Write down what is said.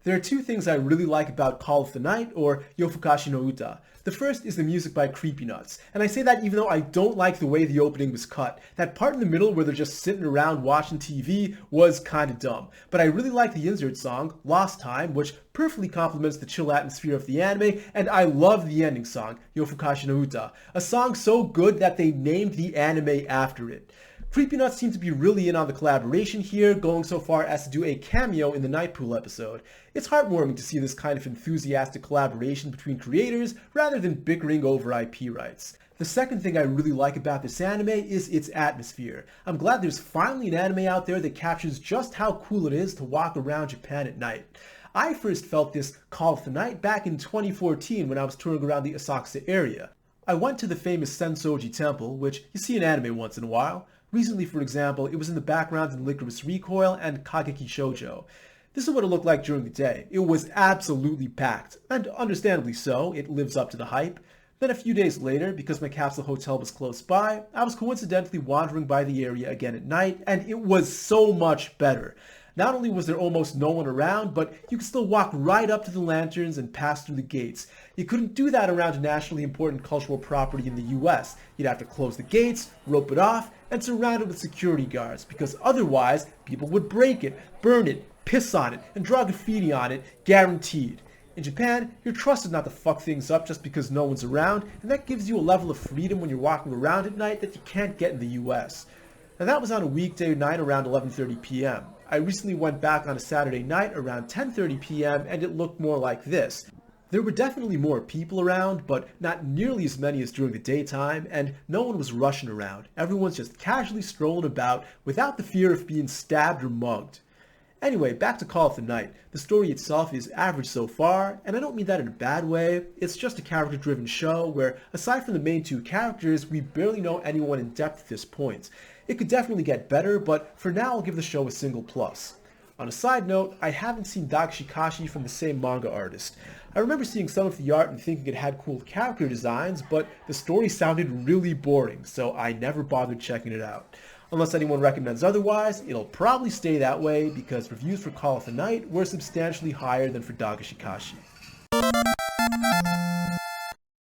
There are two things I really like about Call of the Night, or Yofukashi no Uta. The first is the music by Creepynuts, and I say that even though I don't like the way the opening was cut. That part in the middle where they're just sitting around watching TV was kinda dumb. But I really like the insert song, Lost Time, which perfectly complements the chill atmosphere of the anime, and I love the ending song, Yofukashi no Uta, a song so good that they named the anime after it. Creepynuts seem to be really in on the collaboration here, going so far as to do a cameo in the Night Pool episode. It's heartwarming to see this kind of enthusiastic collaboration between creators rather than bickering over IP rights. The second thing I really like about this anime is its atmosphere. I'm glad there's finally an anime out there that captures just how cool it is to walk around Japan at night. I first felt this Call of the Night back in 2014 when I was touring around the Asakusa area. I went to the famous Sensoji Temple, which you see in anime once in a while. Recently, for example, it was in the background in Licorice Recoil and Kageki Shoujo. This is what it looked like during the day. It was absolutely packed, and understandably so, it lives up to the hype. Then a few days later, because my capsule hotel was close by, I was coincidentally wandering by the area again at night, and it was so much better. Not only was there almost no one around, but you could still walk right up to the lanterns and pass through the gates. You couldn't do that around a nationally important cultural property in the US. You'd have to close the gates, rope it off, and surround it with security guards, because otherwise people would break it, burn it, piss on it, and draw graffiti on it, guaranteed. In Japan, you're trusted not to fuck things up just because no one's around, and that gives you a level of freedom when you're walking around at night that you can't get in the US. Now that was on a weekday night around 11:30 p.m. I recently went back on a Saturday night around 10:30 p.m. and it looked more like this. There were definitely more people around, but not nearly as many as during the daytime, and no one was rushing around. Everyone's just casually strolling about without the fear of being stabbed or mugged. Anyway, back to Call of the Night. The story itself is average so far, and I don't mean that in a bad way. It's just a character-driven show where, aside from the main two characters, we barely know anyone in depth at this point. It could definitely get better, but for now I'll give the show a single plus. On a side note, I haven't seen Baka-Raptor from the same manga artist. I remember seeing some of the art and thinking it had cool character designs, but the story sounded really boring, so I never bothered checking it out. Unless anyone recommends otherwise, it'll probably stay that way because reviews for Call of the Night were substantially higher than for Baka-Raptor.